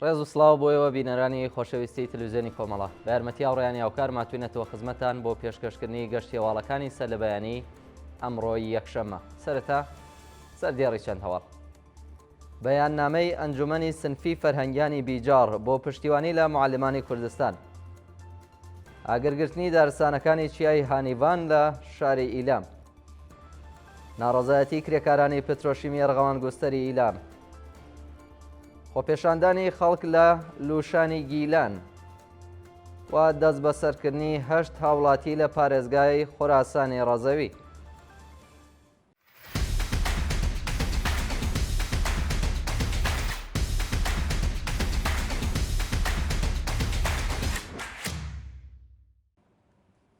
ڕێز و سڵاو بۆیەوە بینەرانی خۆشەویستی تەلەڤیزیۆنی کۆمەڵە بە یارمەتی هاوڕێیانی هاوکار ماتوینەتەوە خزمەتان بۆ پێشکەشکردنی گەشتی هەواڵەکانی سەر لە بەیانی ئەمڕۆی یەکشەممە. سەرەتا سەردێڕی چەند هەواڵ. بەیاننامەی ئەنجومەنی سنفی فەرهەنگیانی بیجار بۆ پشتیوانی لە معلمانی کوردستان. ئاگرگرتنی دارستانەکانی چیای هانیڤان لە شاری ئیلام. ناڕەزایەتی کرێکارانی پترۆشیمی ئەرغەوان گوستەری ئیلام. خۆپێشاندانی خەڵک لە لوشانی گیلان و دەست بەسەرکردنی 8 هاوڵاتی لە پارێزگای خوراسانی ڕەزەوی.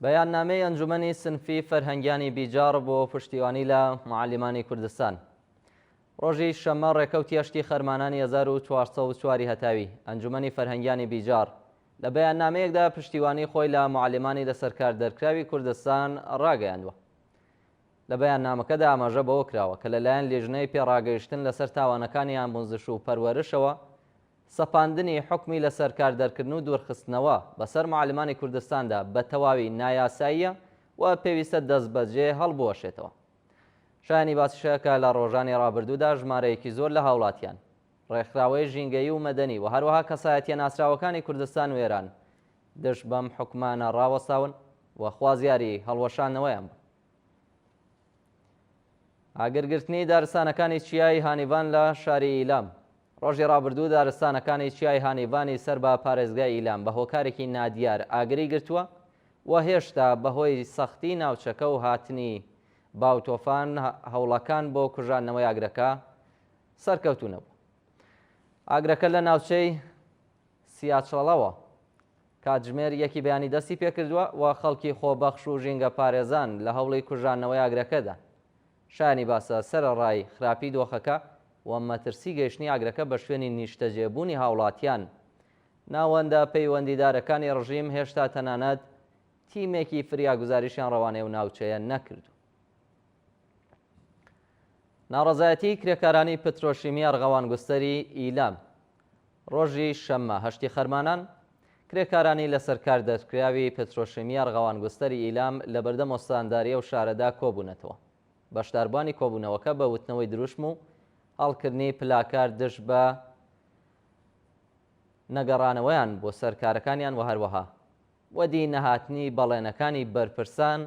بەیاننامەی ئەنجومەنی سنفی فەرهەنگیانی بیجار بۆ پشتیوانی لە معلمانی کوردستان. ڕۆژی شەمە ڕێکەوتی هەشتی خەرمانانی 1404 هەتاوی ئەنجومەنی فەرهەنگیانی بیجار لە بەیاننامەیەکدا پشتیوانی خۆی لە معلمانی لەسەرکار دەرکراوی کوردستان ڕاگەیاندووە. لە بەیاننامەکەدا ئاماژە بەوە کراوە کە لەلایەن لێژنەی پێڕاگەیشتن لەسەر تاوانەکانی ئامۆزش و پەروەرشەوە سەپاندنی حکمی لەسەرکار دەرکردن و دوورخستنەوە بەسەر معلمانی کوردستاندا بە تەواوی نایاساییە و پێویستە دەستبەجێ هەڵبوەشێتەوە. شایانی باسیشەکە لە ڕۆژانی ڕابردوودا ژمارەیەکی زۆر لە هاوڵاتیان ڕێکخراوەی ژینگەیی و مەدەنی و هەروەها کەسایەتیە ناسراوەکانی کوردستان و ئێران دەشت بەم حکومانە ڕاوەستاون و خوازیاری هەڵوەشانەوەیان بوو. ئاگرگرتنی دارستانەکانی چیای هانیڤان لە شاری ئیلام. ڕۆژی ڕابردوو دارستانەکانی چیای هانیڤانی سەر بە پارێزگای ئیلام بە هۆکارێکی نادیار ئاگری گرتووە و هێشتا بەهۆی سەختی ناوچەکە و هاتنی باوتۆفان هەوڵەکان بۆ کوژانەوەی ئاگرەکە سەرکەوتونەوە. ئاگرەکە لە ناوچەی سیاچەڵەوە کاتژمێر یەکی بەیانی دەستی پێکردووە و خەڵکی خۆبەخش و ژینگە پارێزان لە هەوڵی کوژانەوەی ئاگرەکەدا. شایانی باسە سەرەڕای خراپی دۆخەکە و مەترسی گەیشتنی ئاگرەکە بە شوێنی نیشتەجێبوونی هاوڵاتیان ناوەندە پەیوەندیدارەکانی ڕژیم هێشتا تەنانەت تیمێکی فریاگوزاریشیان ڕەوانەیە و ناوچەیە نەکردو. ناڕەزایەتی کرێکارانی پترۆشیمی ئەرغەوان گوستەری ئیلام. ڕۆژی شەممە هەشتی خەرمانان کرێکارانی لەسەرکار دەرکراوی پترۆشیمی ئەرغەوان گوستەری ئیلام لە بەردەم ئۆستانداریە و شارەدا کۆبوونەتەوە. بەشداربوانی کۆبوونەوەکە بە وتنەوەی دروشم و هەڵکردنی پلاکار دژ بە نەگەڕانەوەیان بۆ سەرکارەکانیان و هەروەها وەدی نەهاتنی بەڵێنەکانی بەرپرسان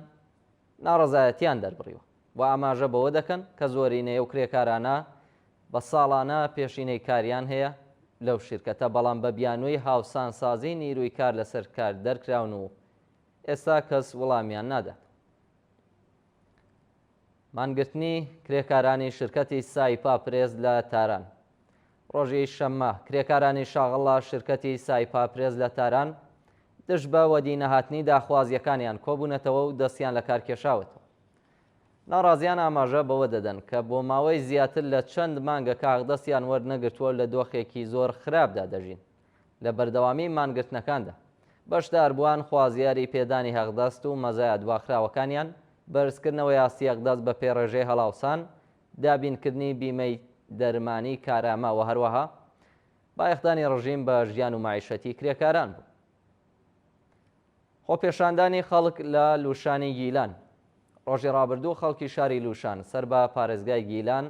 ناڕەزایەتیان دەربڕیوە و ئاماژە بەوە دەکەن کە زۆرینەیە و کرێکارانە بە ساڵانە پێشینەی کاریان هەیە لەو شیرکەتە بەڵام بە بیانووی هاوسانسازی نیروی کار لەسەر کار دەرکراون و ئێستا کەس وەڵامیان نادات. مانگرتنی کرێکارانی شرکەتی سایپا پرێز لە تاران. ڕۆژی شەممە کرێکارانی شاغڵە شرکەتی سایپا پرێز لە تاران دژ بە وەدی نەهاتنی داخوازیەکانیان کۆبوونەتەوە و دەستیان لە کار کێشاوەتەوە. ناڕازیان ئاماژە بەوە دەدەن کە بۆ ماوەی زیاتر لە چەند مانگە کاغدەستیان وەرنەگرتووە لە دۆخێکی زۆر خراپدا دەژین. لە بەردەوامی مانگرتنەکاندا بەشداربووان خوازیاری پێدانی هەغدەست و مەزایە دواخراوەکانیان، بەرزکردنەوەی ئاستی هەغدەست بە پێڕێژەی هەڵاوسان، دابینکردنی بیمەی دەرمانی کارامە و هەروەها بایەخدانی ڕژیم بە ژیان و معیشەتی کرێکاران بوو. خۆپێشاندانی خەڵک لە لوشانی گیلان. ڕۆژی ڕابردوو خەڵکی شاری لوشان سەر بە پارێزگای گیلان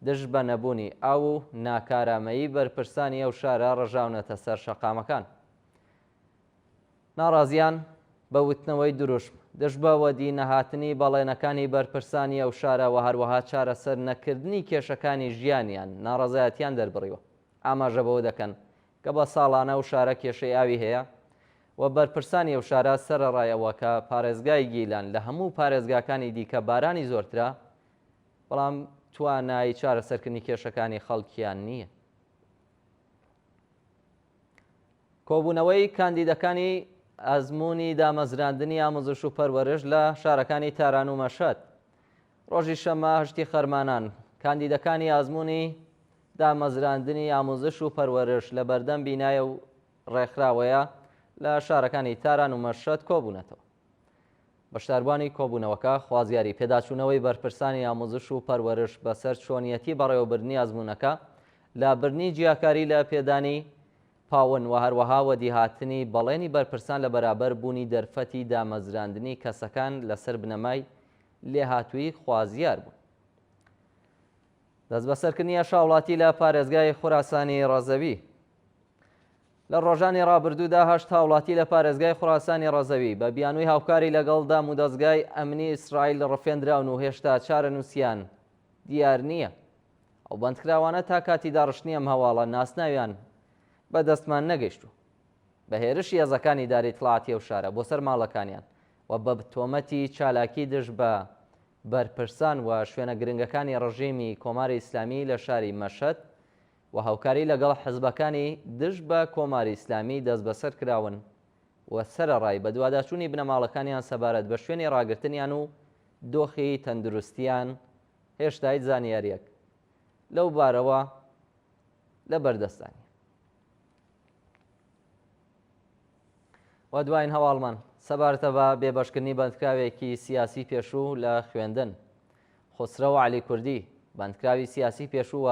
دژ بە نەبوونی ئاو و ناکارامەیی بەرپرسانی ئەو شارە ڕژاونەتە سەر شەقامەکان. ناڕازیان بە وتنەوەی دروشم دژ بە وەدی نەهاتنی بەڵێنەکانی بەرپرسانی ئەو شارە و هەروەها چارەسەر نەکردنی کێشەکانی ژیانیان ناڕەزایەتیان دەربڕیوە. ئاماژە بەوە دەکەن کە بە ساڵانە و شارە کێشەی ئاوی هەیە و بەرپرسانی ئەو شارە سەرەڕایەوە کە پارێزگای گیلان لە هەموو پارێزگاکانی دیکە بارانی زۆرترا بەڵام توانایی چارەسەرکردنی کێشەکانی خەڵکیان نییە. کۆبوونەوەی کاندیدەکانی ئەزموونی دامەزراندنی ئامۆزش و پەروەرش لە شارەکانی تاران و مەشەد. ڕۆژی شەمە هەشتی خەرمانان کاندیدەکانی ئازموونی دامەزراندنی ئامۆزش و پەروەرش لە بەردەم بینایە و ڕێکخراوەیە لە شارەکانی تاران و مەشەد کۆبوونەتەوە. بەشداربوانی کۆبوونەوەکە خوازیاری پێداچوونەوەی بەرپرسانی ئامۆزش و پەروەرش بەسەر چۆنیەتی بەڕێوەبردننی ئەزموونەکە لە برنی جیاکاری لە پێدانی پاون و هەروەها وەدیهاتنی بەڵێنی بەرپرسان لە بەرابەر بوونی دەرفەتی دامەزراندنی کەسەکان لەسەر بنەمای لێهاتووی خوازیار بوو. دەست بەسەرکردنی شاوڵاتی لە پارێزگای خوراسانی ڕەزەوی. لە ڕۆژانی ڕابردوودا 8 هاوڵاتی لە پارێزگای خوراسانی ڕەزەوی بە بیانووی هاوکاری لەگەڵ دام و دەستگای ئەمنی ئیسرائیل ڕفێنراون و هێشتا چارە نووسیان دیار نییە. ئەو بەندکراوانە تا کاتی داڕشتنی ئەم هەواڵە ناسناویان بە دەستمان نەگەیشتووە بە هێرشی هێزەکانی داری دڵاتی ئەو شارە بۆ سەر ماڵەکانیان و بە تۆمەتی چالاکی دژ بە بەرپرسان و شوێنە گرنگەکانی ڕژیمی کۆماری ئیسلامی لە شاری مەشەد و هاوکاری لەگەڵ حزبەکانی دژ بە کۆماری ئیسلامی دەست بەسەر کراون و سەرەڕای بە دوواداچوونی بنەماڵەکانیان سەبارەت بە شوێنی ڕاگرتنیان و دۆخی تەندروستیان هێشتا هیچ زانیاریەک لەو بارەوە لە بەردەستانی. و دوایین هەواڵمان سەبارەتە بە بێبەشکردنی بەندکراوێکی سیاسی پێشوو لە خوێندن. خسرەو عەلی کوردی بەندکراوی سیاسی پێشوو و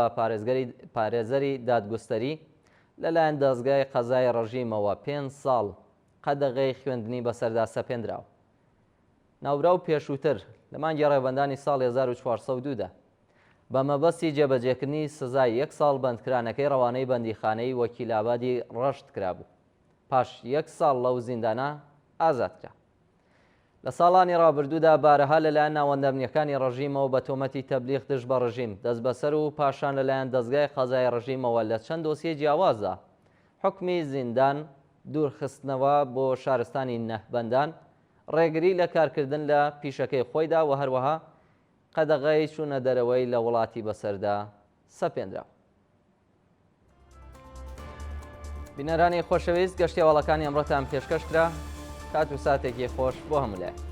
پارێزەری دادگستەری لەلایەن دەستگای قەزای ڕژیمەوە 5 ساڵ قەدەغەی خوێندنی بەسەردا سەپێنراوە. ناوراو پێشووتر لە مانگی ڕێبەندانی ساڵی 1402دا بە مەبەستی جێبەجێکردنی سزای 1 ساڵ بەندکرانەکەی ڕەوانەی بەندیخانەی وەکیلابادی ڕەشت کرابوو. پاش 1 ساڵ لەو زیندانە ئازادکرا. لە ساڵانی ڕابردوودا بارەها لەلایەن ناوەندەمنیەکانی ڕژیمەوە بە تۆمەتی تەبلیغ دژ بە ڕژیم دەست بەسەر و پاشان لەلایەن دەستگای قەزای ڕژیمەوە لە چەند دۆسیە جیاوازە حکمی زیندان دوورخستنەوە بۆ شارستانی نەهبەندان ڕێگری لە کارکردن لە پیشەکەی خۆیدا و هەروەها قەدەغەی چوونە دەرەوەی لە وڵاتی بەسەردا سەپێنراوە. بینەرانی خۆشەویست گەشتی هەواڵەکانی ئەمڕۆتان پێشکەش کرا. کات و ساتێکی خۆش بۆ هەموو لای.